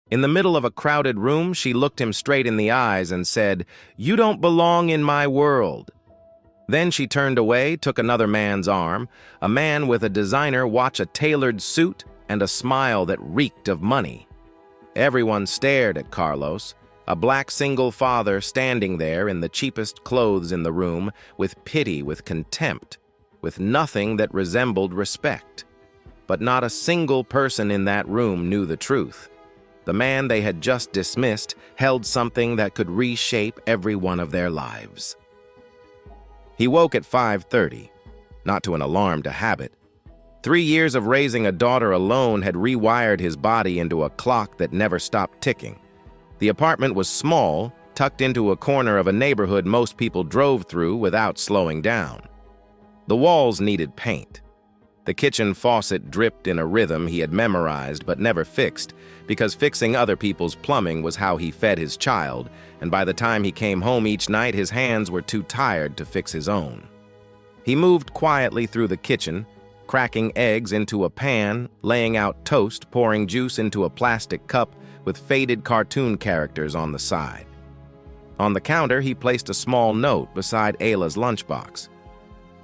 In the middle of a crowded room, she looked him straight in the eyes and said, "You don't belong in my world." Then she turned away, took another man's arm, a man with a designer watch, a tailored suit, and a smile that reeked of money. Everyone stared at Carlos, a black single father standing there in the cheapest clothes in the room, with pity, with contempt, with nothing that resembled respect. But not a single person in that room knew the truth. The man they had just dismissed held something that could reshape every one of their lives. He woke at 5:30, not to an alarm, to habit. 3 years of raising a daughter alone had rewired his body into a clock that never stopped ticking. The apartment was small, tucked into a corner of a neighborhood most people drove through without slowing down. The walls needed paint. The kitchen faucet dripped in a rhythm he had memorized but never fixed, because fixing other people's plumbing was how he fed his child, and by the time he came home each night, his hands were too tired to fix his own. He moved quietly through the kitchen, cracking eggs into a pan, laying out toast, pouring juice into a plastic cup with faded cartoon characters on the side. On the counter, he placed a small note beside Ayla's lunchbox.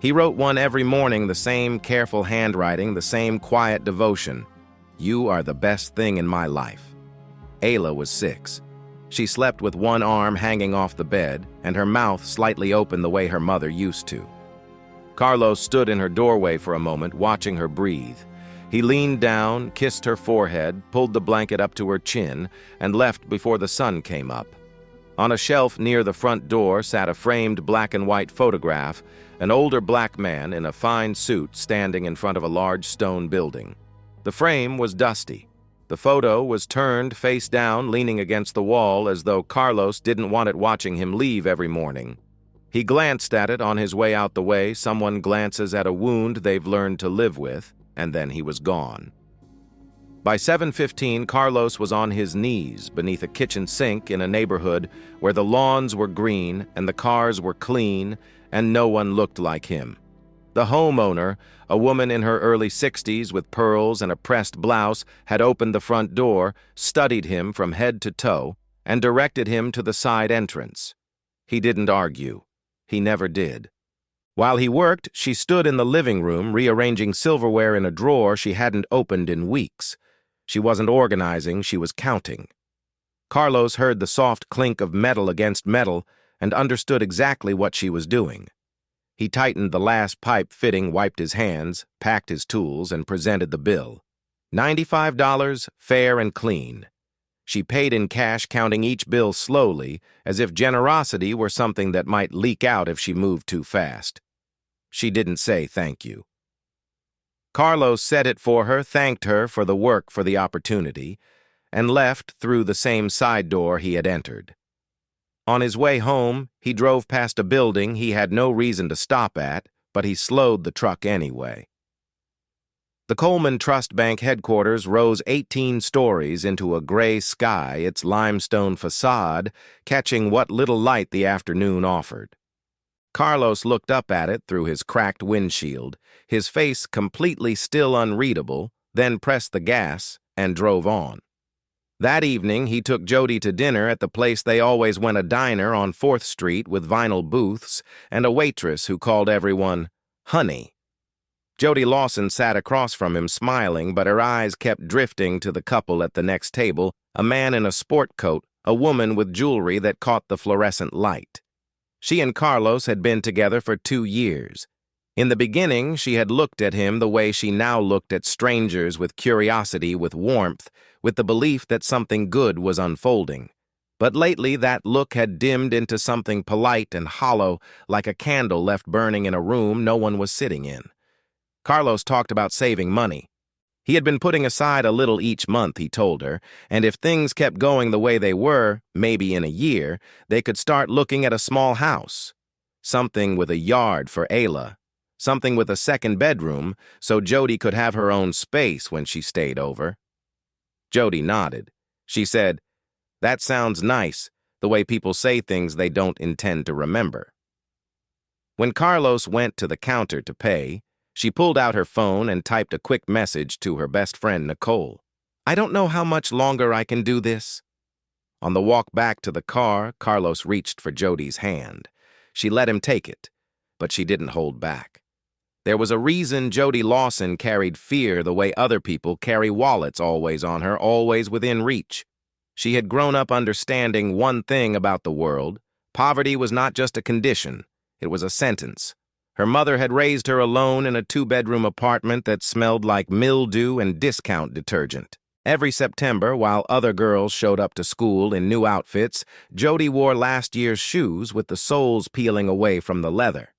He wrote one every morning, the same careful handwriting, the same quiet devotion. "You are the best thing in my life." Ayla was 6. She slept with one arm hanging off the bed and her mouth slightly open the way her mother used to. Carlos stood in her doorway for a moment, watching her breathe. He leaned down, kissed her forehead, pulled the blanket up to her chin, and left before the sun came up. On a shelf near the front door sat a framed black and white photograph, an older black man in a fine suit standing in front of a large stone building. The frame was dusty. The photo was turned face down, leaning against the wall, as though Carlos didn't want it watching him leave every morning. He glanced at it on his way out the way someone glances at a wound they've learned to live with, and then he was gone. By 7:15, Carlos was on his knees beneath a kitchen sink in a neighborhood where the lawns were green and the cars were clean and no one looked like him. The homeowner, a woman in her early 60s with pearls and a pressed blouse, had opened the front door, studied him from head to toe, and directed him to the side entrance. He didn't argue. He never did. While he worked, she stood in the living room rearranging silverware in a drawer she hadn't opened in weeks. She wasn't organizing, she was counting. Carlos heard the soft clink of metal against metal and understood exactly what she was doing. He tightened the last pipe fitting, wiped his hands, packed his tools, and presented the bill. $95, fair and clean. She paid in cash, counting each bill slowly, as if generosity were something that might leak out if she moved too fast. She didn't say thank you. Carlos said it for her, thanked her for the work, for the opportunity, and left through the same side door he had entered. On his way home, he drove past a building he had no reason to stop at, but he slowed the truck anyway. The Coleman Trust Bank headquarters rose 18 stories into a gray sky, its limestone facade catching what little light the afternoon offered. Carlos looked up at it through his cracked windshield, his face completely still unreadable, then pressed the gas and drove on. That evening, he took Jodie to dinner at the place they always went, a diner on 4th Street with vinyl booths and a waitress who called everyone honey. Jodie Lawson sat across from him, smiling, but her eyes kept drifting to the couple at the next table, a man in a sport coat, a woman with jewelry that caught the fluorescent light. She and Carlos had been together for 2 years. In the beginning, she had looked at him the way she now looked at strangers, with curiosity, with warmth, with the belief that something good was unfolding. But lately that look had dimmed into something polite and hollow, like a candle left burning in a room no one was sitting in. Carlos talked about saving money. He had been putting aside a little each month, he told her, and if things kept going the way they were, maybe in a year, they could start looking at a small house. Something with a yard for Ayla. Something with a second bedroom, so Jodie could have her own space when she stayed over. Jodie nodded. She said, "That sounds nice, the way people say things they don't intend to remember." When Carlos went to the counter to pay, she pulled out her phone and typed a quick message to her best friend, Nicole. I don't know how much longer I can do this. On the walk back to the car, Carlos reached for Jodie's hand. She let him take it, but she didn't hold back. There was a reason Jodie Lawson carried fear the way other people carry wallets always on her, always within reach. She had grown up understanding one thing about the world. Poverty was not just a condition, it was a sentence. Her mother had raised her alone in a two-bedroom apartment that smelled like mildew and discount detergent. Every September, while other girls showed up to school in new outfits, Jodie wore last year's shoes with the soles peeling away from the leather.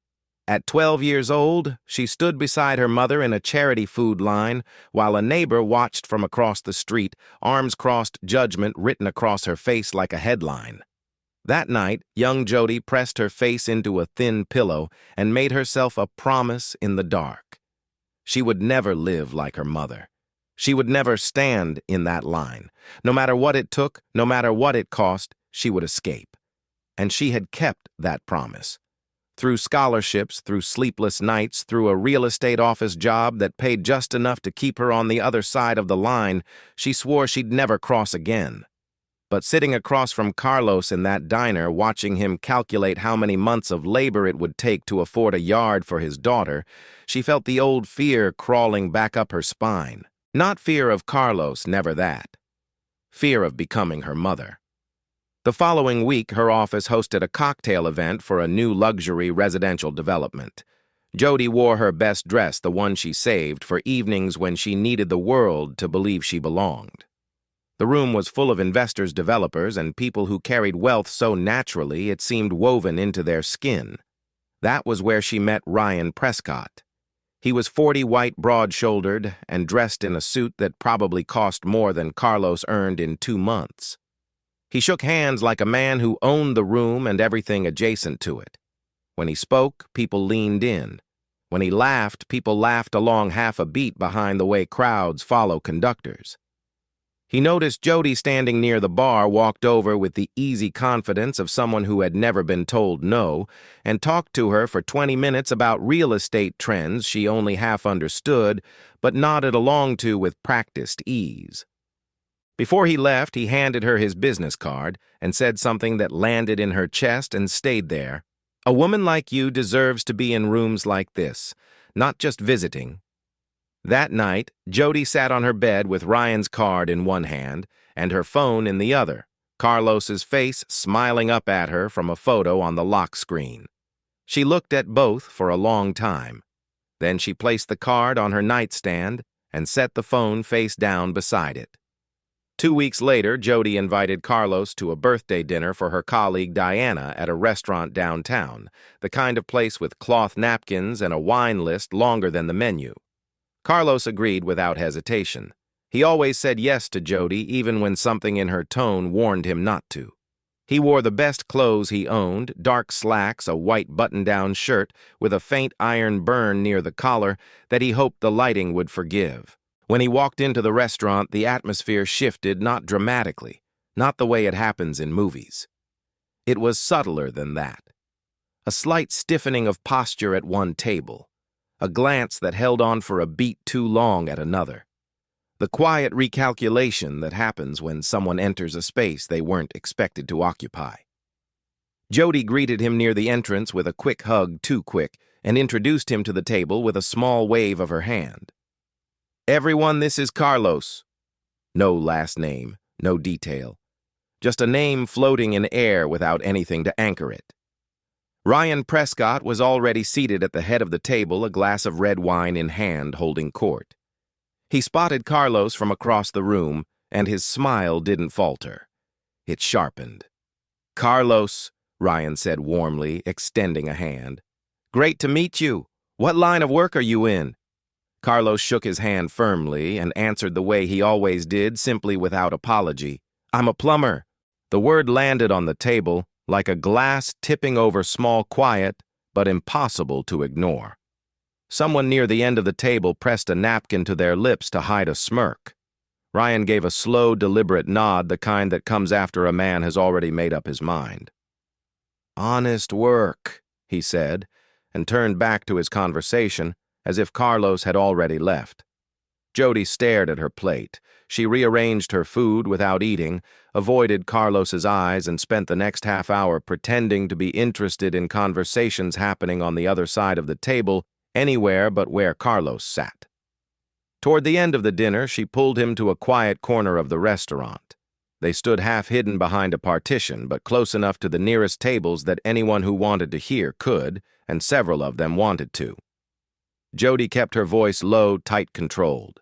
At 12 years old, she stood beside her mother in a charity food line while a neighbor watched from across the street, arms crossed, judgment written across her face like a headline. That night, young Jodie pressed her face into a thin pillow and made herself a promise in the dark. She would never live like her mother. She would never stand in that line. No matter what it took, no matter what it cost, she would escape. And she had kept that promise. Through scholarships, through sleepless nights, through a real estate office job that paid just enough to keep her on the other side of the line, she swore she'd never cross again. But sitting across from Carlos in that diner, watching him calculate how many months of labor it would take to afford a yard for his daughter, she felt the old fear crawling back up her spine. Not fear of Carlos, never that. Fear of becoming her mother. The following week, her office hosted a cocktail event for a new luxury residential development. Jodie wore her best dress, the one she saved, for evenings when she needed the world to believe she belonged. The room was full of investors, developers, and people who carried wealth so naturally it seemed woven into their skin. That was where she met Ryan Prescott. He was 40, white, broad-shouldered, and dressed in a suit that probably cost more than Carlos earned in 2 months. He shook hands like a man who owned the room and everything adjacent to it. When he spoke, people leaned in. When he laughed, people laughed along half a beat behind the way crowds follow conductors. He noticed Jodie standing near the bar, walked over with the easy confidence of someone who had never been told no, and talked to her for 20 minutes about real estate trends she only half understood, but nodded along to with practiced ease. Before he left, he handed her his business card and said something that landed in her chest and stayed there. A woman like you deserves to be in rooms like this, not just visiting. That night, Jodie sat on her bed with Ryan's card in one hand and her phone in the other, Carlos's face smiling up at her from a photo on the lock screen. She looked at both for a long time. Then she placed the card on her nightstand and set the phone face down beside it. 2 weeks later, Jodie invited Carlos to a birthday dinner for her colleague Diana at a restaurant downtown, the kind of place with cloth napkins and a wine list longer than the menu. Carlos agreed without hesitation. He always said yes to Jodie, even when something in her tone warned him not to. He wore the best clothes he owned, dark slacks, a white button-down shirt with a faint iron burn near the collar that he hoped the lighting would forgive. When he walked into the restaurant, the atmosphere shifted, not dramatically, not the way it happens in movies. It was subtler than that. A slight stiffening of posture at one table, a glance that held on for a beat too long at another. The quiet recalculation that happens when someone enters a space they weren't expected to occupy. Jodie greeted him near the entrance with a quick hug, too quick, and introduced him to the table with a small wave of her hand. Everyone, this is Carlos. No last name, no detail. Just a name floating in air without anything to anchor it. Ryan Prescott was already seated at the head of the table, a glass of red wine in hand, holding court. He spotted Carlos from across the room, and his smile didn't falter. It sharpened. Carlos, Ryan said warmly, extending a hand. Great to meet you. What line of work are you in? Carlos shook his hand firmly and answered the way he always did, simply without apology. I'm a plumber. The word landed on the table, like a glass tipping over, small, quiet, but impossible to ignore. Someone near the end of the table pressed a napkin to their lips to hide a smirk. Ryan gave a slow, deliberate nod, the kind that comes after a man has already made up his mind. Honest work, he said, and turned back to his conversation, as if Carlos had already left. Jodie stared at her plate. She rearranged her food without eating, avoided Carlos's eyes, and spent the next half hour pretending to be interested in conversations happening on the other side of the table, anywhere but where Carlos sat. Toward the end of the dinner, she pulled him to a quiet corner of the restaurant. They stood half-hidden behind a partition, but close enough to the nearest tables that anyone who wanted to hear could, and several of them wanted to. Jodie kept her voice low, tight-controlled.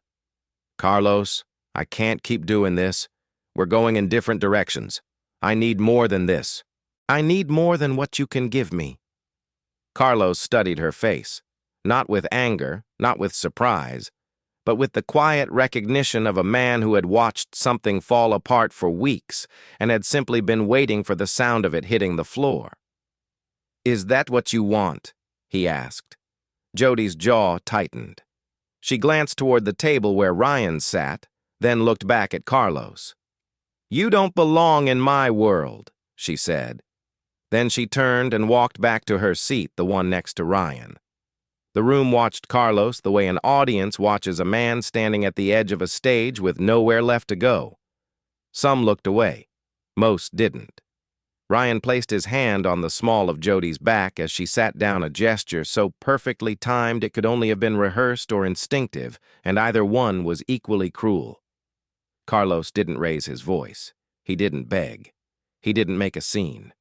"Carlos, I can't keep doing this. We're going in different directions. I need more than this. I need more than what you can give me." Carlos studied her face, not with anger, not with surprise, but with the quiet recognition of a man who had watched something fall apart for weeks and had simply been waiting for the sound of it hitting the floor. "Is that what you want?" he asked. Jodie's jaw tightened. She glanced toward the table where Ryan sat, then looked back at Carlos. "You don't belong in my world," she said. Then she turned and walked back to her seat, the one next to Ryan. The room watched Carlos the way an audience watches a man standing at the edge of a stage with nowhere left to go. Some looked away. Most didn't. Ryan placed his hand on the small of Jodie's back as she sat down, a gesture so perfectly timed it could only have been rehearsed or instinctive, and either one was equally cruel. Carlos didn't raise his voice. He didn't beg. He didn't make a scene.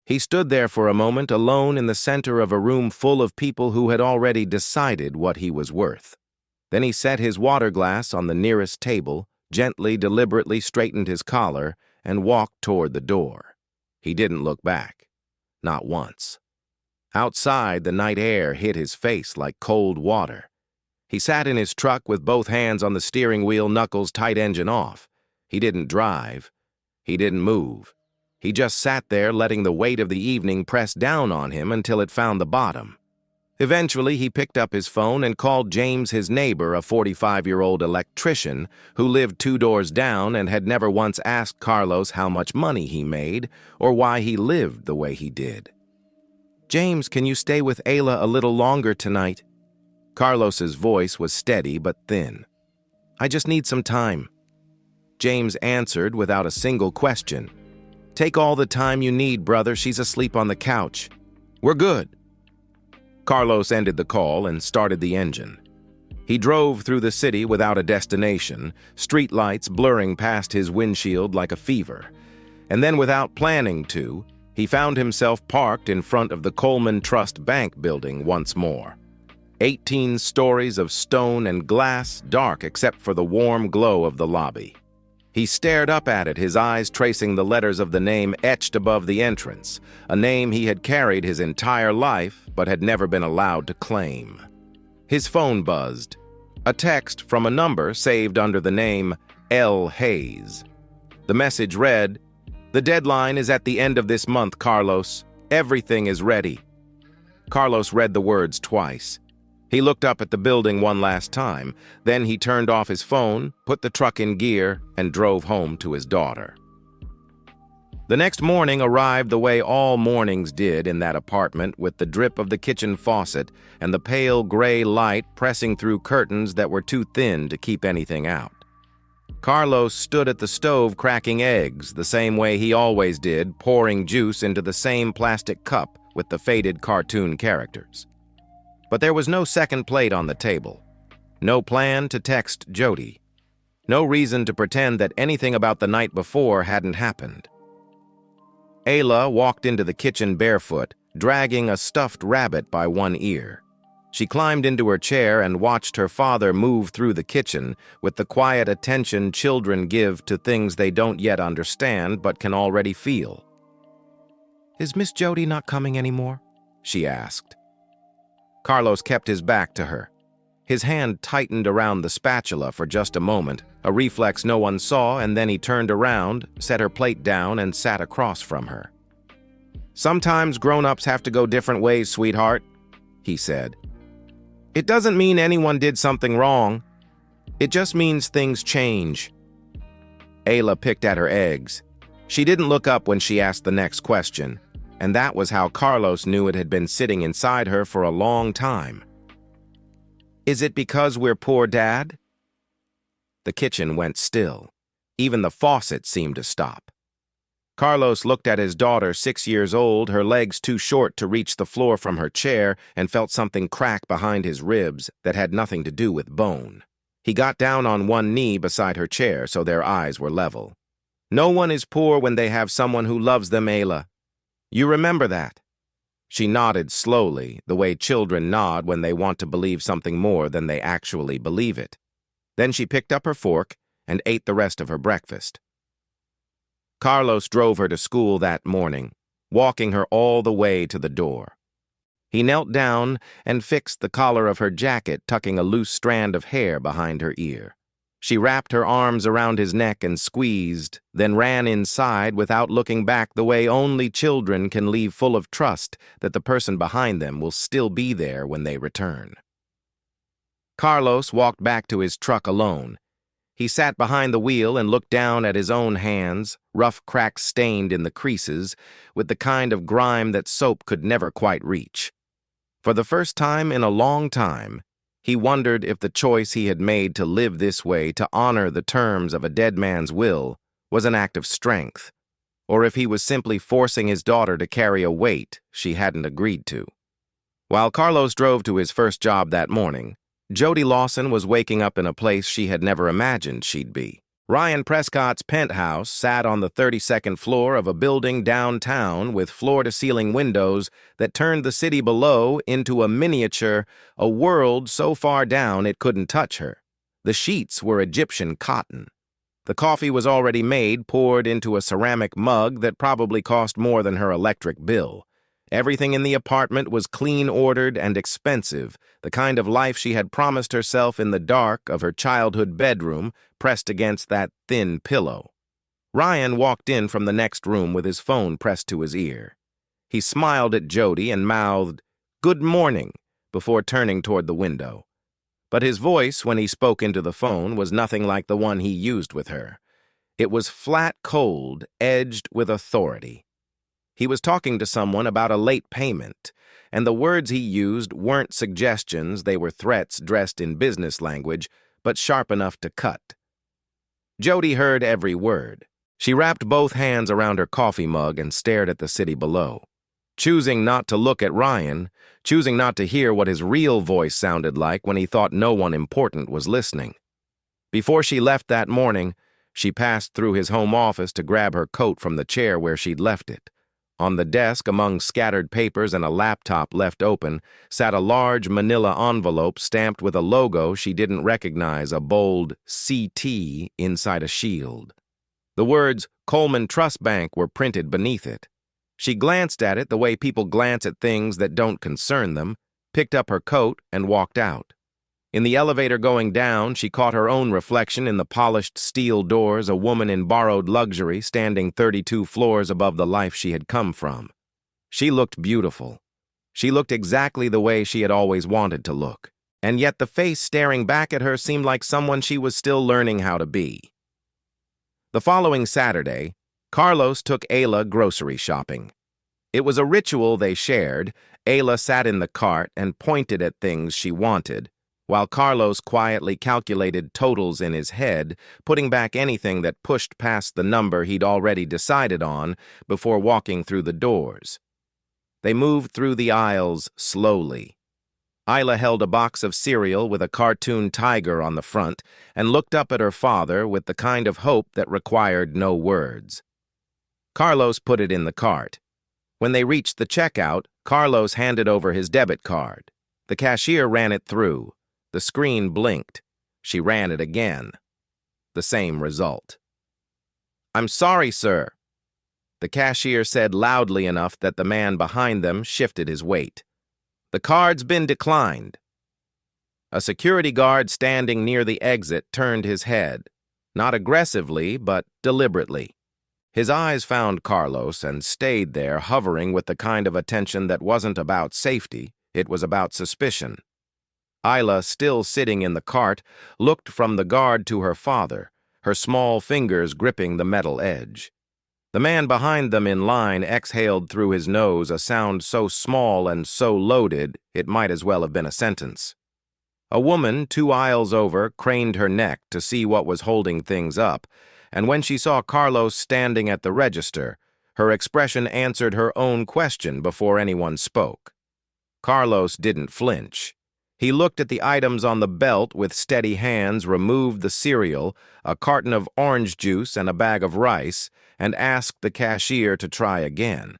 He stood there for a moment, alone in the center of a room full of people who had already decided what he was worth. Then he set his water glass on the nearest table, gently, deliberately straightened his collar, and walked toward the door. He didn't look back. Not once. Outside, the night air hit his face like cold water. He sat in his truck with both hands on the steering wheel, knuckles tight, engine off. He didn't drive. He didn't move. He just sat there, letting the weight of the evening press down on him until it found the bottom. Eventually, he picked up his phone and called James, his neighbor, a 45-year-old electrician who lived 2 doors down and had never once asked Carlos how much money he made or why he lived the way he did. "James, can you stay with Ayla a little longer tonight?" Carlos's voice was steady but thin. "I just need some time." James answered without a single question. "Take all the time you need, brother. She's asleep on the couch. We're good." Carlos ended the call and started the engine. He drove through the city without a destination, streetlights blurring past his windshield like a fever. And then, without planning to, he found himself parked in front of the Coleman Trust Bank building once more. 18 stories of stone and glass, dark except for the warm glow of the lobby. He stared up at it, his eyes tracing the letters of the name etched above the entrance, a name he had carried his entire life but had never been allowed to claim. His phone buzzed. A text from a number saved under the name L. Hayes. The message read, "The deadline is at the end of this month, Carlos. Everything is ready." Carlos read the words twice. He looked up at the building one last time. Then he turned off his phone, put the truck in gear, and drove home to his daughter. The next morning arrived the way all mornings did in that apartment, with the drip of the kitchen faucet and the pale gray light pressing through curtains that were too thin to keep anything out. Carlos stood at the stove cracking eggs, the same way he always did, pouring juice into the same plastic cup with the faded cartoon characters. But there was no second plate on the table. No plan to text Jodie. No reason to pretend that anything about the night before hadn't happened. Ayla walked into the kitchen barefoot, dragging a stuffed rabbit by one ear. She climbed into her chair and watched her father move through the kitchen with the quiet attention children give to things they don't yet understand but can already feel. "Is Miss Jodie not coming anymore?" she asked. Carlos kept his back to her. His hand tightened around the spatula for just a moment, a reflex no one saw, and then he turned around, set her plate down, and sat across from her. "Sometimes grown-ups have to go different ways, sweetheart," he said. "It doesn't mean anyone did something wrong. It just means things change." Ayla picked at her eggs. She didn't look up when she asked the next question, and that was how Carlos knew it had been sitting inside her for a long time. "Is it because we're poor, Dad?" The kitchen went still. Even the faucet seemed to stop. Carlos looked at his daughter, 6 years old, her legs too short to reach the floor from her chair, and felt something crack behind his ribs that had nothing to do with bone. He got down on one knee beside her chair so their eyes were level. "No one is poor when they have someone who loves them, Ayla. You remember that?" She nodded slowly, the way children nod when they want to believe something more than they actually believe it. Then she picked up her fork and ate the rest of her breakfast. Carlos drove her to school that morning, walking her all the way to the door. He knelt down and fixed the collar of her jacket, tucking a loose strand of hair behind her ear. She wrapped her arms around his neck and squeezed, then ran inside without looking back, the way only children can leave, full of trust that the person behind them will still be there when they return. Carlos walked back to his truck alone. He sat behind the wheel and looked down at his own hands, rough cracks stained in the creases, with the kind of grime that soap could never quite reach. For the first time in a long time, he wondered if the choice he had made to live this way, to honor the terms of a dead man's will, was an act of strength, or if he was simply forcing his daughter to carry a weight she hadn't agreed to. While Carlos drove to his first job that morning, Jodie Lawson was waking up in a place she had never imagined she'd be. Ryan Prescott's penthouse sat on the 32nd floor of a building downtown with floor-to-ceiling windows that turned the city below into a miniature, a world so far down it couldn't touch her. The sheets were Egyptian cotton. The coffee was already made, poured into a ceramic mug that probably cost more than her electric bill. Everything in the apartment was clean-ordered and expensive, the kind of life she had promised herself in the dark of her childhood bedroom, pressed against that thin pillow. Ryan walked in from the next room with his phone pressed to his ear. He smiled at Jodie and mouthed, "Good morning," before turning toward the window. But his voice, when he spoke into the phone, was nothing like the one he used with her. It was flat cold, edged with authority. He was talking to someone about a late payment, and the words he used weren't suggestions, they were threats dressed in business language, but sharp enough to cut. Jodie heard every word. She wrapped both hands around her coffee mug and stared at the city below, choosing not to look at Ryan, choosing not to hear what his real voice sounded like when he thought no one important was listening. Before she left that morning, she passed through his home office to grab her coat from the chair where she'd left it. On the desk, among scattered papers and a laptop left open, sat a large manila envelope stamped with a logo she didn't recognize, a bold CT inside a shield. The words Coleman Trust Bank were printed beneath it. She glanced at it the way people glance at things that don't concern them, picked up her coat, and walked out. In the elevator going down, she caught her own reflection in the polished steel doors, a woman in borrowed luxury standing 32 floors above the life she had come from. She looked beautiful. She looked exactly the way she had always wanted to look, and yet the face staring back at her seemed like someone she was still learning how to be. The following Saturday, Carlos took Ayla grocery shopping. It was a ritual they shared. Ayla sat in the cart and pointed at things she wanted, while Carlos quietly calculated totals in his head, putting back anything that pushed past the number he'd already decided on before walking through the doors. They moved through the aisles slowly. Ayla held a box of cereal with a cartoon tiger on the front and looked up at her father with the kind of hope that required no words. Carlos put it in the cart. When they reached the checkout, Carlos handed over his debit card. The cashier ran it through. The screen blinked. She ran it again. The same result. "I'm sorry, sir," the cashier said loudly enough that the man behind them shifted his weight. "The card's been declined." A security guard standing near the exit turned his head, not aggressively, but deliberately. His eyes found Carlos and stayed there, hovering with the kind of attention that wasn't about safety, it was about suspicion. Ayla, still sitting in the cart, looked from the guard to her father, her small fingers gripping the metal edge. The man behind them in line exhaled through his nose a sound so small and so loaded it might as well have been a sentence. A woman 2 aisles over craned her neck to see what was holding things up, and when she saw Carlos standing at the register, her expression answered her own question before anyone spoke. Carlos didn't flinch. He looked at the items on the belt with steady hands, removed the cereal, a carton of orange juice, and a bag of rice, and asked the cashier to try again.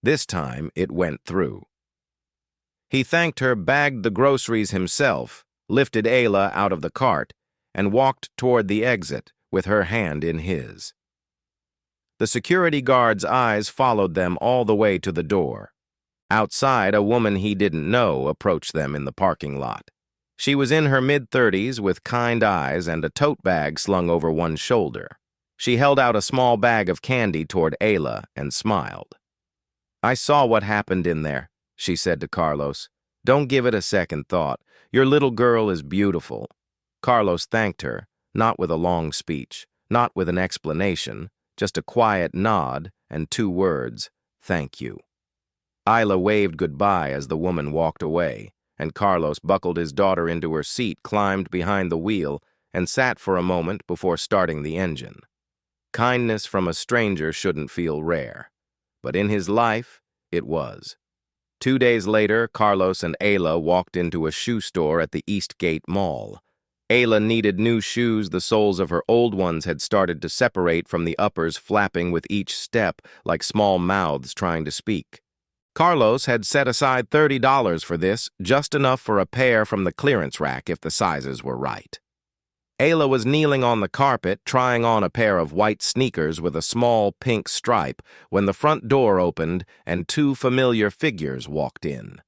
This time, it went through. He thanked her, bagged the groceries himself, lifted Ayla out of the cart, and walked toward the exit with her hand in his. The security guard's eyes followed them all the way to the door. Outside, a woman he didn't know approached them in the parking lot. She was in her mid-30s with kind eyes and a tote bag slung over one shoulder. She held out a small bag of candy toward Ayla and smiled. "I saw what happened in there," she said to Carlos. "Don't give it a second thought. Your little girl is beautiful." Carlos thanked her, not with a long speech, not with an explanation, just a quiet nod and 2 words, "Thank you." Ayla waved goodbye as the woman walked away, and Carlos buckled his daughter into her seat, climbed behind the wheel, and sat for a moment before starting the engine. Kindness from a stranger shouldn't feel rare, but in his life, it was. 2 days later, Carlos and Ayla walked into a shoe store at the Eastgate Mall. Ayla needed new shoes. The soles of her old ones had started to separate from the uppers, flapping with each step like small mouths trying to speak. Carlos had set aside $30 for this, just enough for a pair from the clearance rack if the sizes were right. Ayla was kneeling on the carpet, trying on a pair of white sneakers with a small pink stripe when the front door opened and 2 familiar figures walked in.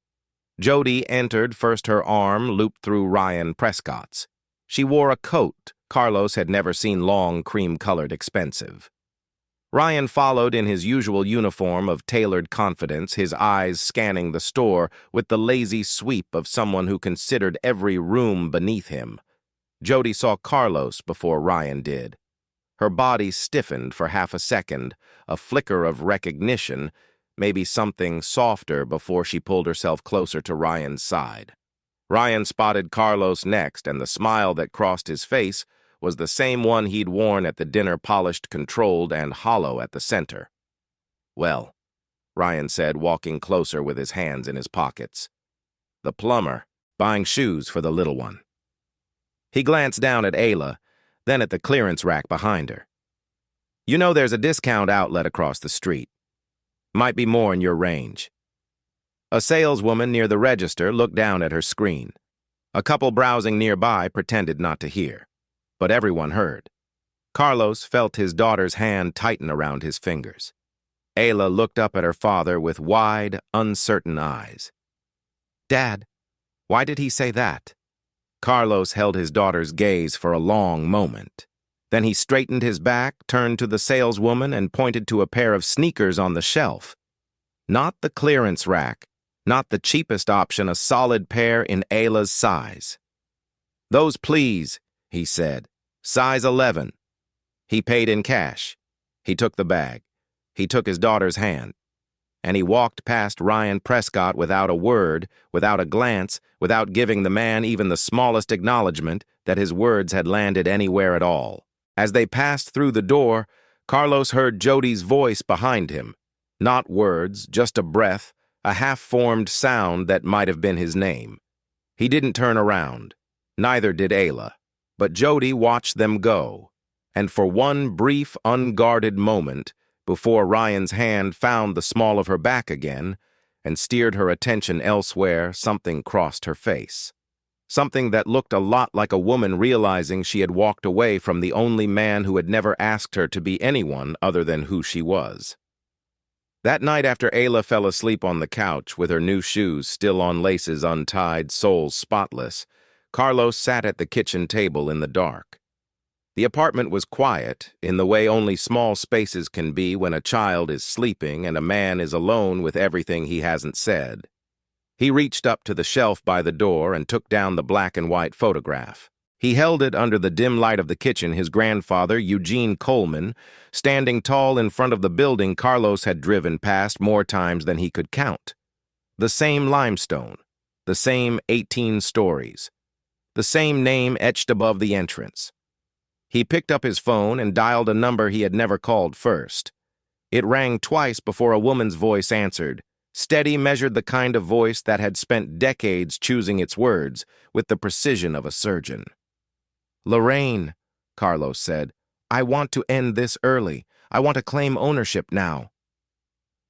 Jodie entered, first her arm looped through Ryan Prescott's. She wore a coat Carlos had never seen, long, cream-colored, expensive. Ryan followed in his usual uniform of tailored confidence, his eyes scanning the store with the lazy sweep of someone who considered every room beneath him. Jodie saw Carlos before Ryan did. Her body stiffened for half a second, a flicker of recognition, maybe something softer before she pulled herself closer to Ryan's side. Ryan spotted Carlos next, and the smile that crossed his face was the same one he'd worn at the dinner, polished, controlled, and hollow at the center. "Well," Ryan said, walking closer with his hands in his pockets. "The plumber, buying shoes for the little one." He glanced down at Ayla, then at the clearance rack behind her. "You know there's a discount outlet across the street. Might be more in your range." A saleswoman near the register looked down at her screen. A couple browsing nearby pretended not to hear, but everyone heard. Carlos felt his daughter's hand tighten around his fingers. Ayla looked up at her father with wide, uncertain eyes. "Dad, why did he say that?" Carlos held his daughter's gaze for a long moment. Then he straightened his back, turned to the saleswoman, and pointed to a pair of sneakers on the shelf. Not the clearance rack, not the cheapest option, a solid pair in Ayla's size. "Those, please," he said. "Size 11. He paid in cash. He took the bag. He took his daughter's hand. And he walked past Ryan Prescott without a word, without a glance, without giving the man even the smallest acknowledgement that his words had landed anywhere at all. As they passed through the door, Carlos heard Jodie's voice behind him. Not words, just a breath, a half-formed sound that might have been his name. He didn't turn around. Neither did Ayla. But Jodie watched them go, and for one brief, unguarded moment, before Ryan's hand found the small of her back again and steered her attention elsewhere, something crossed her face. Something that looked a lot like a woman realizing she had walked away from the only man who had never asked her to be anyone other than who she was. That night, after Ayla fell asleep on the couch with her new shoes still on, laces untied, soles spotless, Carlos sat at the kitchen table in the dark. The apartment was quiet, in the way only small spaces can be when a child is sleeping and a man is alone with everything he hasn't said. He reached up to the shelf by the door and took down the black and white photograph. He held it under the dim light of the kitchen, his grandfather, Eugene Coleman, standing tall in front of the building Carlos had driven past more times than he could count. The same limestone, the same 18 stories, the same name etched above the entrance. He picked up his phone and dialed a number he had never called first. It rang twice before a woman's voice answered. Steady measured the kind of voice that had spent decades choosing its words with the precision of a surgeon. "Lorraine," Carlos said, "I want to end this early. I want to claim ownership now."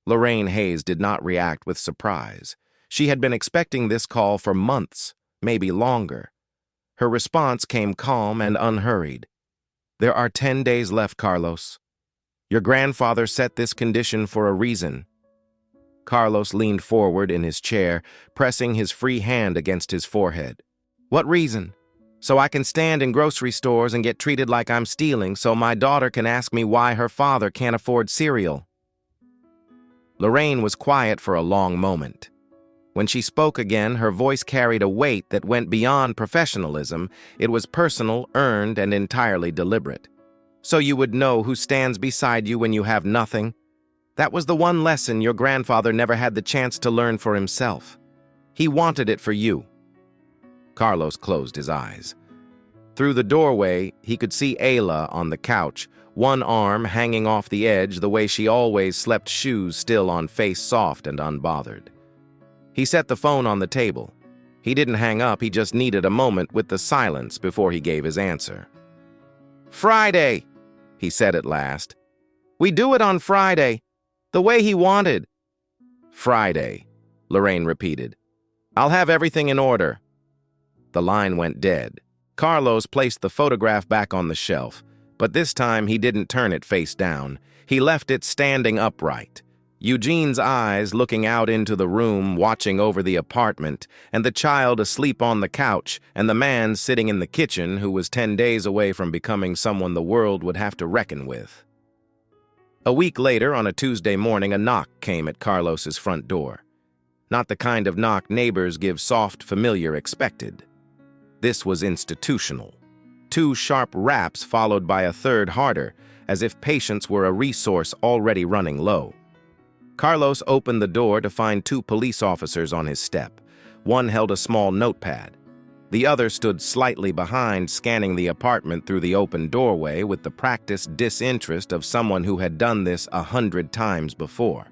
Lorraine Hayes did not react with surprise. She had been expecting this call for months, maybe longer. Her response came calm and unhurried. "There are 10 days left, Carlos. Your grandfather set this condition for a reason." Carlos leaned forward in his chair, pressing his free hand against his forehead. "What reason? So I can stand in grocery stores and get treated like I'm stealing so my daughter can ask me why her father can't afford cereal." Lorraine was quiet for a long moment. When she spoke again, her voice carried a weight that went beyond professionalism. It was personal, earned, and entirely deliberate. "So you would know who stands beside you when you have nothing? That was the one lesson your grandfather never had the chance to learn for himself. He wanted it for you." Carlos closed his eyes. Through the doorway, he could see Ayla on the couch, one arm hanging off the edge the way she always slept, shoes still on, face soft and unbothered. He set the phone on the table. He didn't hang up, he just needed a moment with the silence before he gave his answer. "Friday," he said at last. "We do it on Friday, the way he wanted." "Friday," Lorraine repeated. "I'll have everything in order." The line went dead. Carlos placed the photograph back on the shelf, but this time he didn't turn it face down. He left it standing upright. Eugene's eyes looking out into the room, watching over the apartment, and the child asleep on the couch, and the man sitting in the kitchen who was 10 days away from becoming someone the world would have to reckon with. A week later, on a Tuesday morning, a knock came at Carlos's front door. Not the kind of knock neighbors give soft, familiar, expected. This was institutional. 2 sharp raps followed by a third harder, as if patience were a resource already running low. Carlos opened the door to find 2 police officers on his step. One held a small notepad. The other stood slightly behind, scanning the apartment through the open doorway with the practiced disinterest of someone who had done this 100 times before.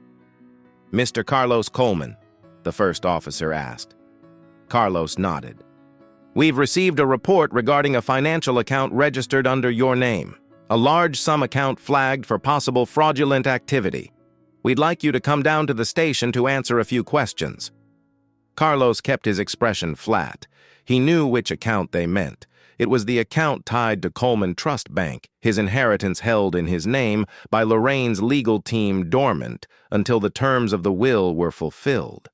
"Mr. Carlos Coleman?" the first officer asked. Carlos nodded. "We've received a report regarding a financial account registered under your name. A large sum account flagged for possible fraudulent activity. We'd like you to come down to the station to answer a few questions." Carlos kept his expression flat. He knew which account they meant. It was the account tied to Coleman Trust Bank, his inheritance held in his name by Lorraine's legal team dormant until the terms of the will were fulfilled.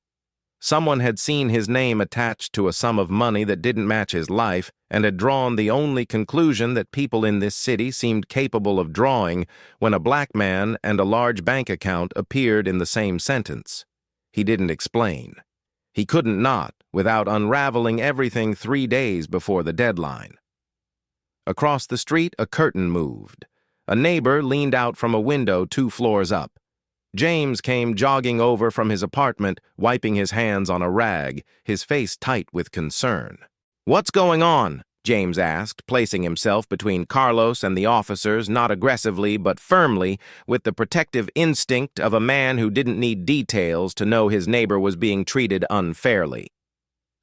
Someone had seen his name attached to a sum of money that didn't match his life and had drawn the only conclusion that people in this city seemed capable of drawing when a black man and a large bank account appeared in the same sentence. He didn't explain. He couldn't not without unraveling everything 3 days before the deadline. Across the street, a curtain moved. A neighbor leaned out from a window 2 floors up. James came jogging over from his apartment, wiping his hands on a rag, his face tight with concern. "What's going on?" James asked, placing himself between Carlos and the officers, not aggressively but firmly, with the protective instinct of a man who didn't need details to know his neighbor was being treated unfairly.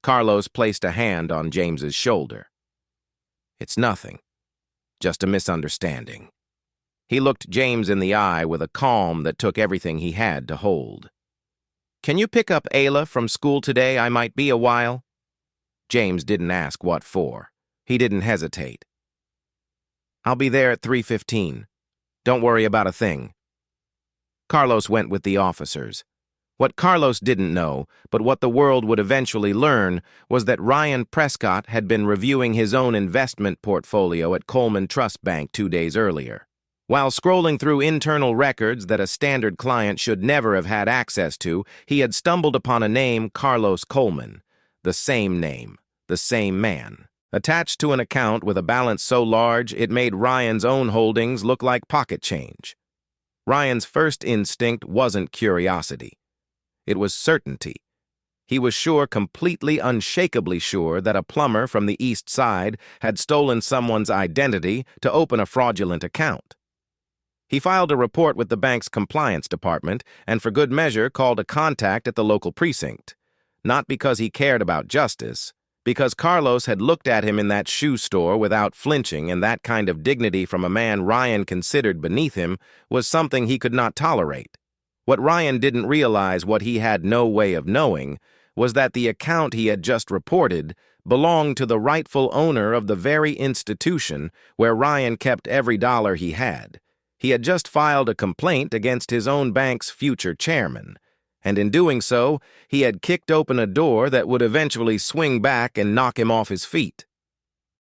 Carlos placed a hand on James's shoulder. "It's nothing. Just a misunderstanding." He looked James in the eye with a calm that took everything he had to hold. "Can you pick up Ayla from school today? I might be a while." James didn't ask what for. He didn't hesitate. "I'll be there at 3:15. Don't worry about a thing." Carlos went with the officers. What Carlos didn't know, but what the world would eventually learn, was that Ryan Prescott had been reviewing his own investment portfolio at Coleman Trust Bank 2 days earlier. While scrolling through internal records that a standard client should never have had access to, he had stumbled upon a name, Carlos Coleman. The same name, the same man. Attached to an account with a balance so large it made Ryan's own holdings look like pocket change. Ryan's first instinct wasn't curiosity. It was certainty. He was sure, completely unshakably sure, that a plumber from the East Side had stolen someone's identity to open a fraudulent account. He filed a report with the bank's compliance department and for good measure called a contact at the local precinct. Not because he cared about justice, because Carlos had looked at him in that shoe store without flinching, and that kind of dignity from a man Ryan considered beneath him was something he could not tolerate. What Ryan didn't realize, what he had no way of knowing, was that the account he had just reported belonged to the rightful owner of the very institution where Ryan kept every dollar he had. He had just filed a complaint against his own bank's future chairman, and in doing so, he had kicked open a door that would eventually swing back and knock him off his feet.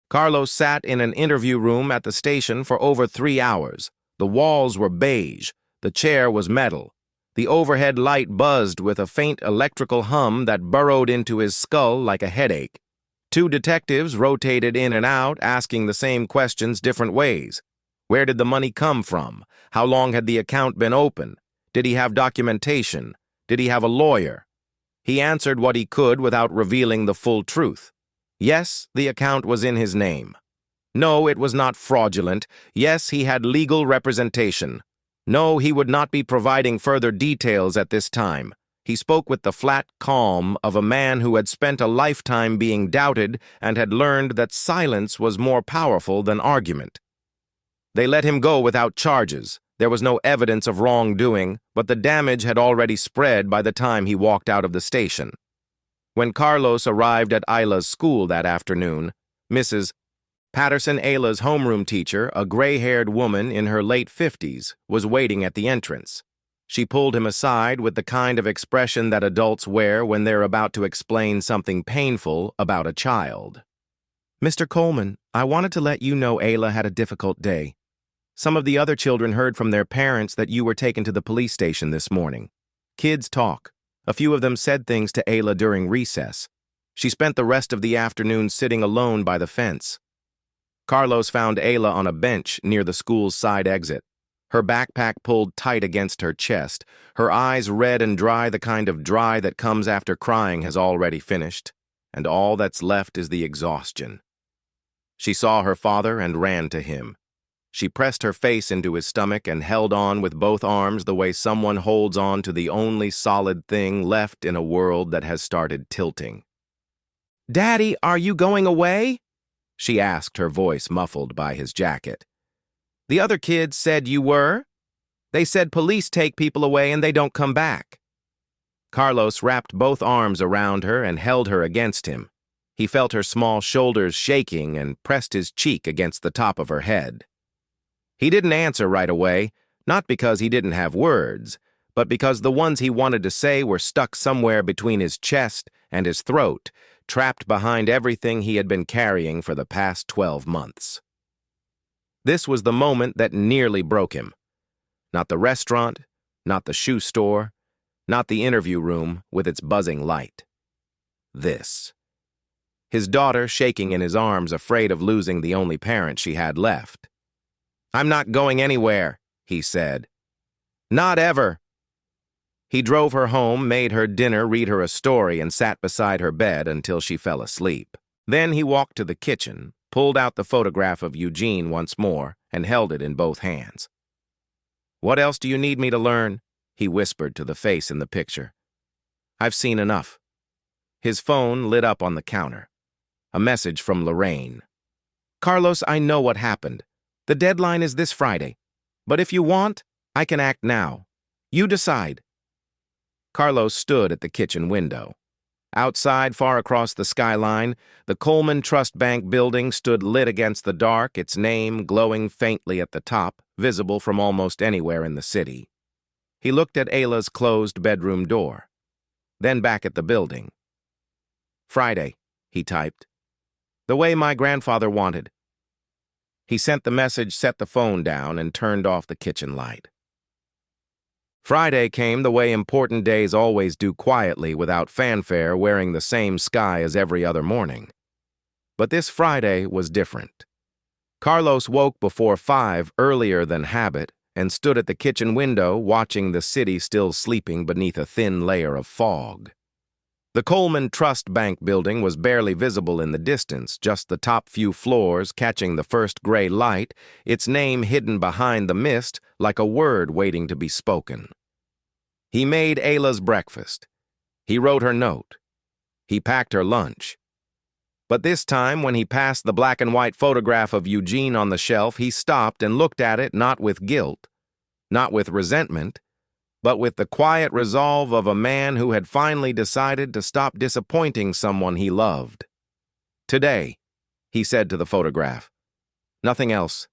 Carlos sat in an interview room at the station for over 3 hours. The walls were beige, the chair was metal. The overhead light buzzed with a faint electrical hum that burrowed into his skull like a headache. 2 detectives rotated in and out, asking the same questions different ways. Where did the money come from? How long had the account been open? Did he have documentation? Did he have a lawyer? He answered what he could without revealing the full truth. Yes, the account was in his name. No, it was not fraudulent. Yes, he had legal representation. No, he would not be providing further details at this time. He spoke with the flat calm of a man who had spent a lifetime being doubted and had learned that silence was more powerful than argument. They let him go without charges. There was no evidence of wrongdoing, but the damage had already spread by the time he walked out of the station. When Carlos arrived at Isla's school that afternoon, Mrs. Patterson, Ayla's homeroom teacher, a gray-haired woman in her late 50s, was waiting at the entrance. She pulled him aside with the kind of expression that adults wear when they're about to explain something painful about a child. "Mr. Coleman, I wanted to let you know Ayla had a difficult day. Some of the other children heard from their parents that you were taken to the police station this morning. Kids talk. A few of them said things to Ayla during recess. She spent the rest of the afternoon sitting alone by the fence." Carlos found Ayla on a bench near the school's side exit. Her backpack pulled tight against her chest, her eyes red and dry, the kind of dry that comes after crying has already finished, and all that's left is the exhaustion. She saw her father and ran to him. She pressed her face into his stomach and held on with both arms the way someone holds on to the only solid thing left in a world that has started tilting. "Daddy, are you going away?" she asked, her voice muffled by his jacket. "The other kids said you were. They said police take people away and they don't come back." Carlos wrapped both arms around her and held her against him. He felt her small shoulders shaking and pressed his cheek against the top of her head. He didn't answer right away, not because he didn't have words, but because the ones he wanted to say were stuck somewhere between his chest and his throat, trapped behind everything he had been carrying for the past 12 months. This was the moment that nearly broke him. Not the restaurant, not the shoe store, not the interview room with its buzzing light. This. His daughter shaking in his arms, afraid of losing the only parent she had left. "I'm not going anywhere," he said. "Not ever." He drove her home, made her dinner, read her a story, and sat beside her bed until she fell asleep. Then he walked to the kitchen, pulled out the photograph of Eugene once more, and held it in both hands. "What else do you need me to learn?" he whispered to the face in the picture. "I've seen enough." His phone lit up on the counter. A message from Lorraine. "Carlos, I know what happened. The deadline is this Friday. But if you want, I can act now. You decide." Carlos stood at the kitchen window. Outside, far across the skyline, the Coleman Trust Bank building stood lit against the dark, its name glowing faintly at the top, visible from almost anywhere in the city. He looked at Ayla's closed bedroom door, then back at the building. "Friday," he typed. "The way my grandfather wanted." He sent the message, set the phone down, and turned off the kitchen light. Friday came the way important days always do, quietly, without fanfare, wearing the same sky as every other morning. But this Friday was different. Carlos woke before 5, earlier than habit, and stood at the kitchen window watching the city still sleeping beneath a thin layer of fog. The Coleman Trust Bank building was barely visible in the distance, just the top few floors catching the first gray light, its name hidden behind the mist like a word waiting to be spoken. He made Ayla's breakfast. He wrote her note. He packed her lunch. But this time, when he passed the black and white photograph of Eugene on the shelf, he stopped and looked at it not with guilt, not with resentment, but with the quiet resolve of a man who had finally decided to stop disappointing someone he loved. "Today," he said to the photograph. Nothing else,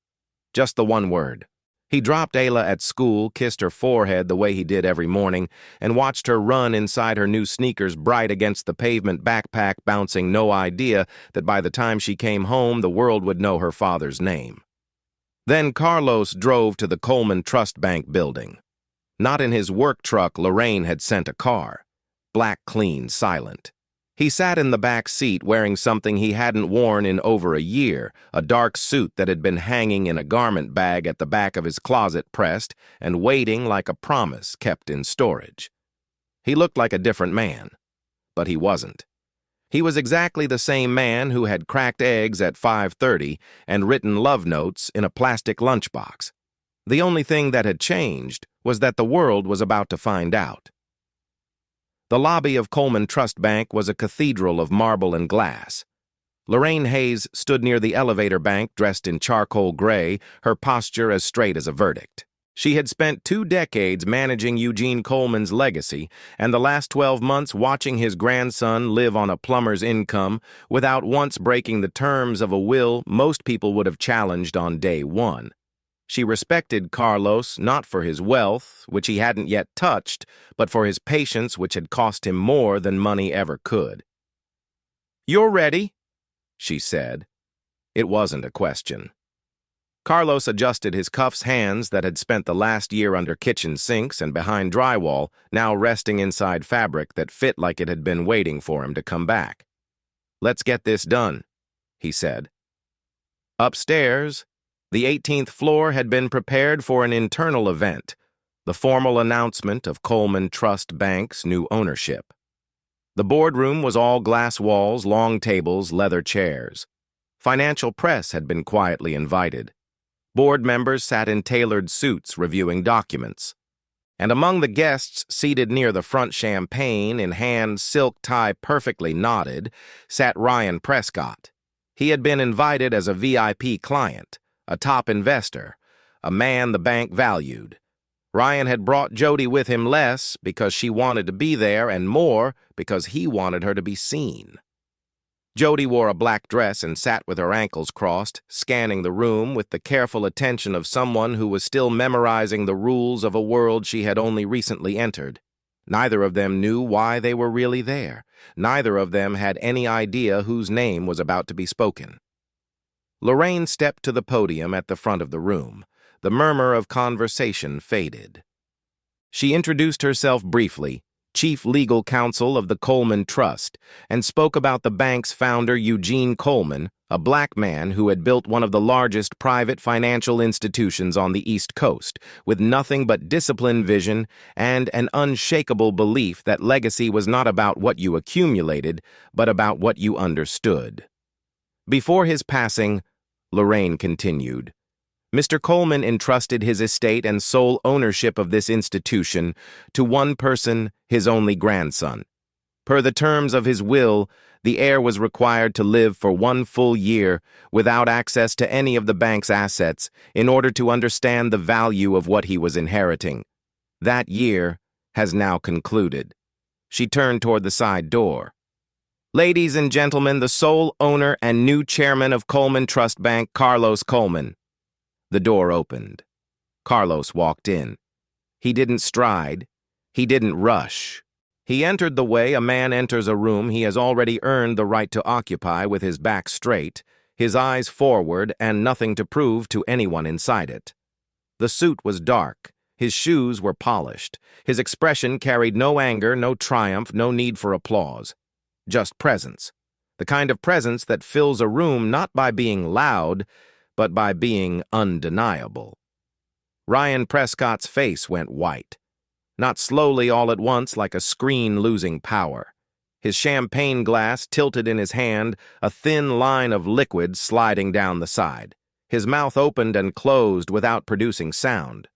just the one word. He dropped Ayla at school, kissed her forehead the way he did every morning, and watched her run inside her new sneakers bright against the pavement backpack, bouncing no idea that by the time she came home the world would know her father's name. Then Carlos drove to the Coleman Trust Bank building. Not in his work truck Lorraine had sent a car. Black, clean, silent. He sat in the back seat wearing something he hadn't worn in over a year, a dark suit that had been hanging in a garment bag at the back of his closet pressed and waiting like a promise kept in storage. He looked like a different man, but he wasn't. He was exactly the same man who had cracked eggs at 5:30 and written love notes in a plastic lunchbox. The only thing that had changed was that the world was about to find out. The lobby of Coleman Trust Bank was a cathedral of marble and glass. Lorraine Hayes stood near the elevator bank dressed in charcoal gray, her posture as straight as a verdict. She had spent 2 decades managing Eugene Coleman's legacy and the last 12 months watching his grandson live on a plumber's income without once breaking the terms of a will most people would have challenged on day one. She respected Carlos not for his wealth, which he hadn't yet touched, but for his patience, which had cost him more than money ever could. "You're ready," she said. It wasn't a question. Carlos adjusted his cuffs hands that had spent the last year under kitchen sinks and behind drywall, now resting inside fabric that fit like it had been waiting for him to come back. "Let's get this done," he said. Upstairs, the 18th floor had been prepared for an internal event, the formal announcement of Coleman Trust Bank's new ownership. The boardroom was all glass walls, long tables, leather chairs. Financial press had been quietly invited. Board members sat in tailored suits reviewing documents. And among the guests seated near the front, champagne in hand, silk tie perfectly knotted, sat Ryan Prescott. He had been invited as a VIP client, a top investor, a man the bank valued. Ryan had brought Jodie with him less because she wanted to be there and more because he wanted her to be seen. Jodie wore a black dress and sat with her ankles crossed, scanning the room with the careful attention of someone who was still memorizing the rules of a world she had only recently entered. Neither of them knew why they were really there. Neither of them had any idea whose name was about to be spoken. Lorraine stepped to the podium at the front of the room. The murmur of conversation faded. She introduced herself briefly, chief legal counsel of the Coleman Trust, and spoke about the bank's founder, Eugene Coleman, a black man who had built one of the largest private financial institutions on the East Coast, with nothing but disciplined vision and an unshakable belief that legacy was not about what you accumulated, but about what you understood. Before his passing, Lorraine continued, Mr. Coleman entrusted his estate and sole ownership of this institution to one person, his only grandson. Per the terms of his will, the heir was required to live for 1 full year without access to any of the bank's assets in order to understand the value of what he was inheriting. That year has now concluded. She turned toward the side door. Ladies and gentlemen, the sole owner and new chairman of Coleman Trust Bank, Carlos Coleman. The door opened. Carlos walked in. He didn't stride. He didn't rush. He entered the way a man enters a room he has already earned the right to occupy, with his back straight, his eyes forward, and nothing to prove to anyone inside it. The suit was dark. His shoes were polished. His expression carried no anger, no triumph, no need for applause. Just presence. The kind of presence that fills a room not by being loud, but by being undeniable. Ryan Prescott's face went white. Not slowly all at once like a screen losing power. his champagne glass tilted in his hand, a thin line of liquid sliding down the side. His mouth opened and closed without producing sound.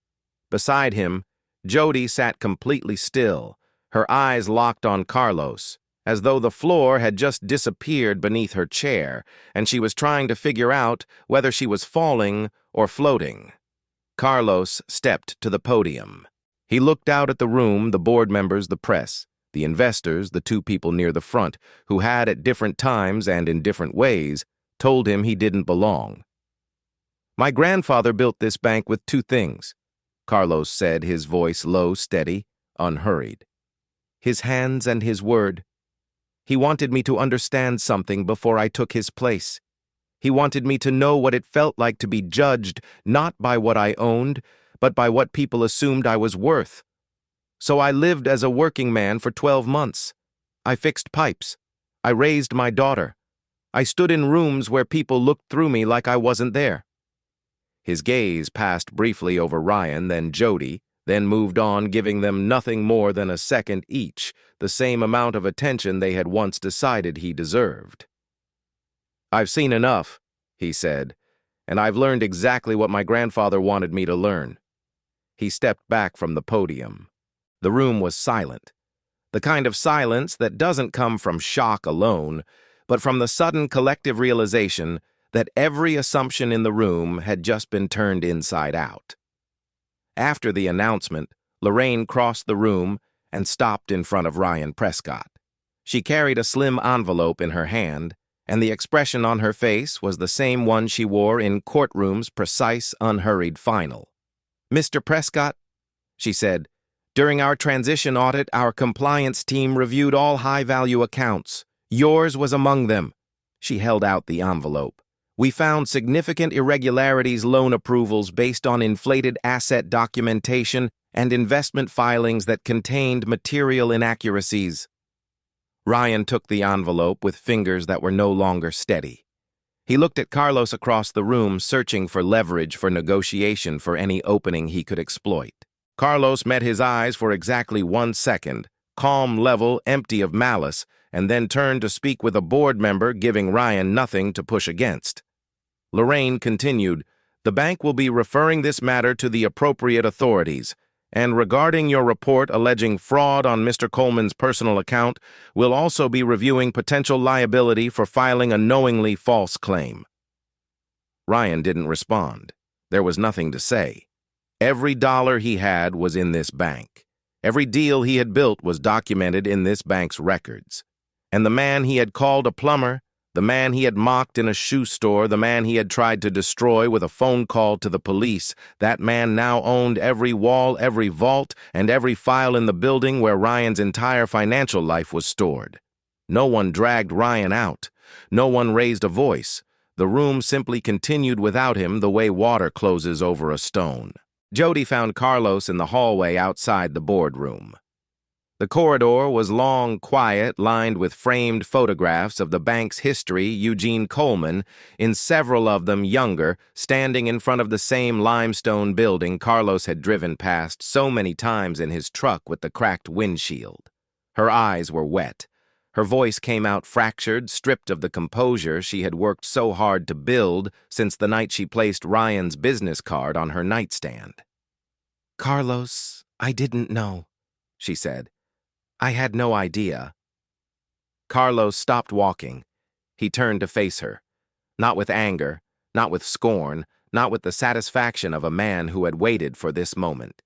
Beside him, Jodie sat completely still, her eyes locked on Carlos, as though the floor had just disappeared beneath her chair, and she was trying to figure out whether she was falling or floating. Carlos stepped to the podium. He looked out at the room, the board members, the press, the investors, the two people near the front, who had at different times and in different ways told him he didn't belong. "My grandfather built this bank with two things," Carlos said, his voice low, steady, unhurried. "His hands and his word. He wanted me to understand something before I took his place. He wanted me to know what it felt like to be judged not by what I owned, but by what people assumed I was worth. So I lived as a working man for 12 months. I fixed pipes. I raised my daughter. I stood in rooms where people looked through me like I wasn't there." His gaze passed briefly over Ryan, then Jodie, then moved on, giving them nothing more than a second each, the same amount of attention they had once decided he deserved. "I've seen enough," he said, "and I've learned exactly what my grandfather wanted me to learn." He stepped back from the podium. The room was silent, the kind of silence that doesn't come from shock alone, but from the sudden collective realization that every assumption in the room had just been turned inside out. After the announcement, Lorraine crossed the room and stopped in front of Ryan Prescott. She carried a slim envelope in her hand, and the expression on her face was the same one she wore in courtroom's precise, unhurried final. "Mr. Prescott," she said, "during our transition audit, our compliance team reviewed all high-value accounts. Yours was among them." She held out the envelope. "We found significant irregularities, loan approvals based on inflated asset documentation, and investment filings that contained material inaccuracies." Ryan took the envelope with fingers that were no longer steady. He looked at Carlos across the room, searching for leverage for negotiation for any opening he could exploit. Carlos met his eyes for exactly 1 second, calm, level, empty of malice, and then turned to speak with a board member, giving Ryan nothing to push against. Lorraine continued, "The bank will be referring this matter to the appropriate authorities, and regarding your report alleging fraud on Mr. Coleman's personal account, we'll also be reviewing potential liability for filing a knowingly false claim." Ryan didn't respond. There was nothing to say. Every dollar he had was in this bank. Every deal he had built was documented in this bank's records. And the man he had called a plumber, the man he had mocked in a shoe store, the man he had tried to destroy with a phone call to the police, that man now owned every wall, every vault, and every file in the building where Ryan's entire financial life was stored. No one dragged Ryan out. No one raised a voice. The room simply continued without him, the way water closes over a stone. Jodie found Carlos in the hallway outside the boardroom. The corridor was long, quiet, lined with framed photographs of the bank's history, Eugene Coleman, in several of them younger, standing in front of the same limestone building Carlos had driven past so many times in his truck with the cracked windshield. Her eyes were wet. Her voice came out fractured, stripped of the composure she had worked so hard to build since the night she placed Ryan's business card on her nightstand. "Carlos, I didn't know," she said. "I had no idea." Carlos stopped walking. He turned to face her. Not with anger, not with scorn, not with the satisfaction of a man who had waited for this moment.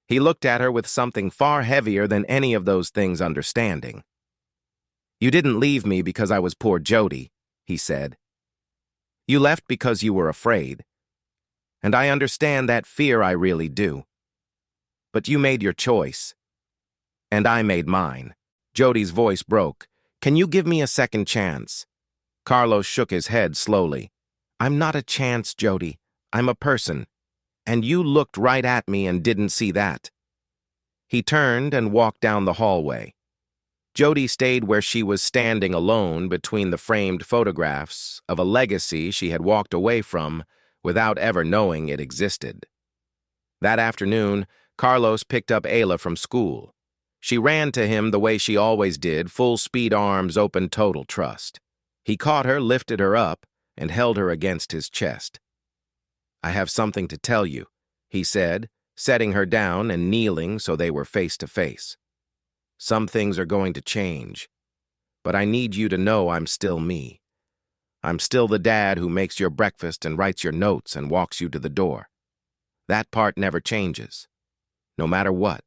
He looked at her with something far heavier than any of those things understanding. "You didn't leave me because I was poor Jodie," he said. "You left because you were afraid. And I understand that fear, I really do. But you made your choice. And I made mine." Jodie's voice broke. "Can you give me a second chance?" Carlos shook his head slowly. "I'm not a chance, Jodie. I'm a person. And you looked right at me and didn't see that." He turned and walked down the hallway. Jodie stayed where she was, standing alone between the framed photographs of a legacy she had walked away from without ever knowing it existed. That afternoon, Carlos picked up Ayla from school. She ran to him the way she always did, full speed, arms open, total trust. He caught her, lifted her up, and held her against his chest. "I have something to tell you," he said, setting her down and kneeling so they were face to face. "Some things are going to change, but I need you to know I'm still me. I'm still the dad who makes your breakfast and writes your notes and walks you to the door. That part never changes, no matter what."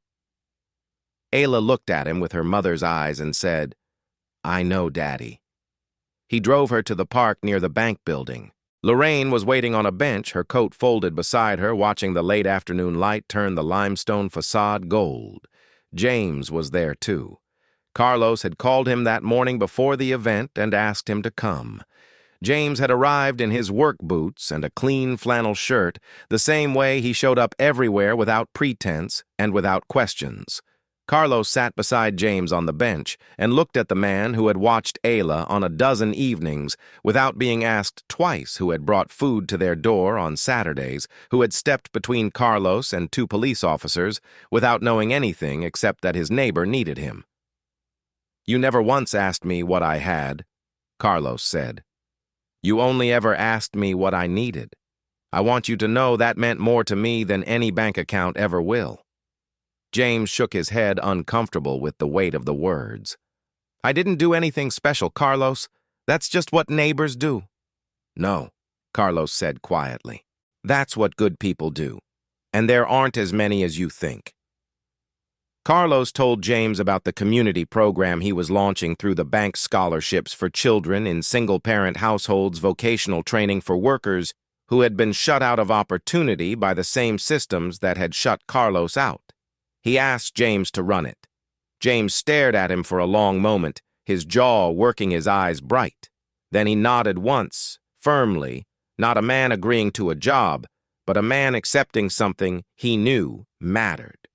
Ayla looked at him with her mother's eyes and said, "I know, Daddy." He drove her to the park near the bank building. Lorraine was waiting on a bench, her coat folded beside her, watching the late afternoon light turn the limestone facade gold. James was there too. Carlos had called him that morning before the event and asked him to come. James had arrived in his work boots and a clean flannel shirt, the same way he showed up everywhere without pretense and without questions. Carlos sat beside James on the bench and looked at the man who had watched Ayla on a dozen evenings without being asked twice, who had brought food to their door on Saturdays, who had stepped between Carlos and two police officers without knowing anything except that his neighbor needed him. "You never once asked me what I had," Carlos said. "You only ever asked me what I needed. I want you to know that meant more to me than any bank account ever will." James shook his head, uncomfortable with the weight of the words. "I didn't do anything special, Carlos. That's just what neighbors do." "No," Carlos said quietly. "That's what good people do. And there aren't as many as you think." Carlos told James about the community program he was launching through the bank scholarships for children in single-parent households, vocational training for workers who had been shut out of opportunity by the same systems that had shut Carlos out. He asked James to run it. James stared at him for a long moment, his jaw working, his eyes bright. Then he nodded once, firmly, not a man agreeing to a job, but a man accepting something he knew mattered.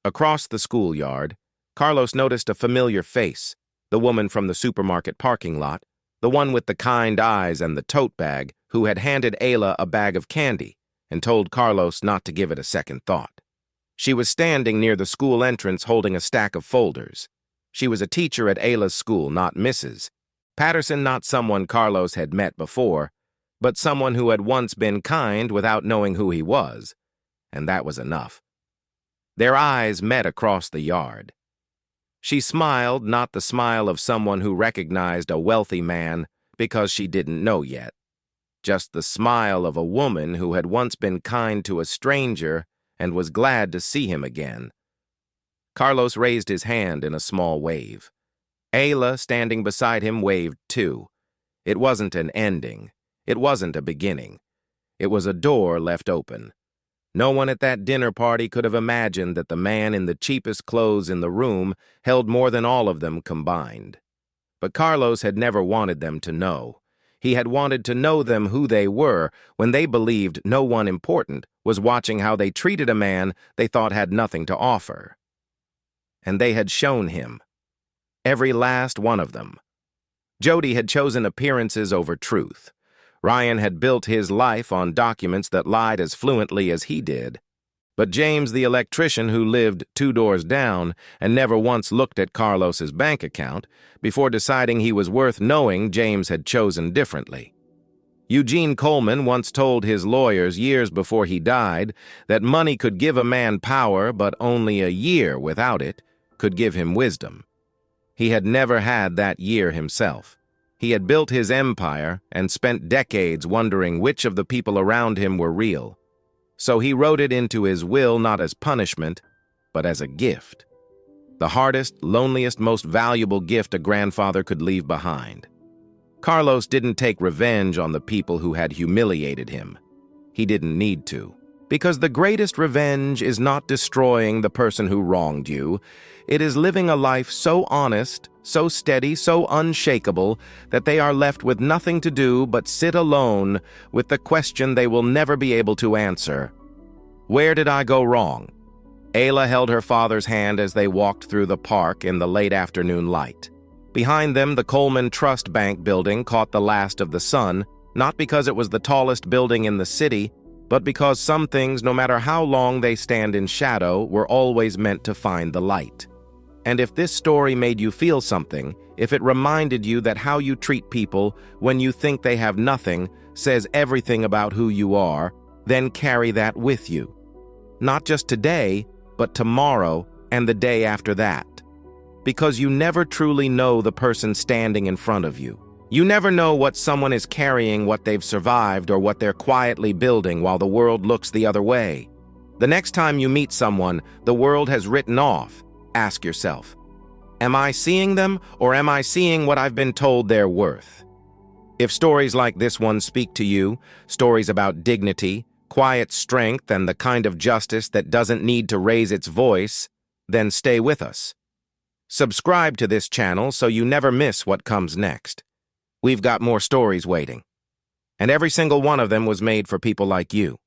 Across the schoolyard, Carlos noticed a familiar face, the woman from the supermarket parking lot, the one with the kind eyes and the tote bag, who had handed Ayla a bag of candy and told Carlos not to give it a second thought. She was standing near the school entrance holding a stack of folders. She was a teacher at Ayla's school, not Mrs. Patterson, not someone Carlos had met before, but someone who had once been kind without knowing who he was, and that was enough. Their eyes met across the yard. She smiled, not the smile of someone who recognized a wealthy man because she didn't know yet, just the smile of a woman who had once been kind to a stranger and was glad to see him again. Carlos raised his hand in a small wave. Ayla, standing beside him, waved too. It wasn't an ending. It wasn't a beginning. It was a door left open. No one at that dinner party could have imagined that the man in the cheapest clothes in the room held more than all of them combined. But Carlos had never wanted them to know. He had wanted to know them who they were when they believed no one important was watching how they treated a man they thought had nothing to offer. And they had shown him. Every last one of them. Jodie had chosen appearances over truth. Ryan had built his life on documents that lied as fluently as he did. But James, the electrician who lived 2 doors down and never once looked at Carlos's bank account before deciding he was worth knowing, James had chosen differently. Eugene Coleman once told his lawyers years before he died that money could give a man power, but only a year without it could give him wisdom. He had never had that year himself. He had built his empire and spent decades wondering which of the people around him were real. So he wrote it into his will not as punishment, but as a gift. The hardest, loneliest, most valuable gift a grandfather could leave behind. Carlos didn't take revenge on the people who had humiliated him. He didn't need to. Because the greatest revenge is not destroying the person who wronged you. It is living a life so honest, so steady, so unshakable that they are left with nothing to do but sit alone with the question they will never be able to answer. Where did I go wrong? Ayla held her father's hand as they walked through the park in the late afternoon light. Behind them, the Coleman Trust Bank building caught the last of the sun, not because it was the tallest building in the city, but because some things, no matter how long they stand in shadow, were always meant to find the light. And if this story made you feel something, if it reminded you that how you treat people when you think they have nothing says everything about who you are, then carry that with you. Not just today, but tomorrow and the day after that. Because you never truly know the person standing in front of you. You never know what someone is carrying, what they've survived, or what they're quietly building while the world looks the other way. The next time you meet someone the world has written off, ask yourself, am I seeing them, or am I seeing what I've been told they're worth? If stories like this one speak to you, stories about dignity, quiet strength, and the kind of justice that doesn't need to raise its voice, then stay with us. Subscribe to this channel so you never miss what comes next. We've got more stories waiting. And every single one of them was made for people like you.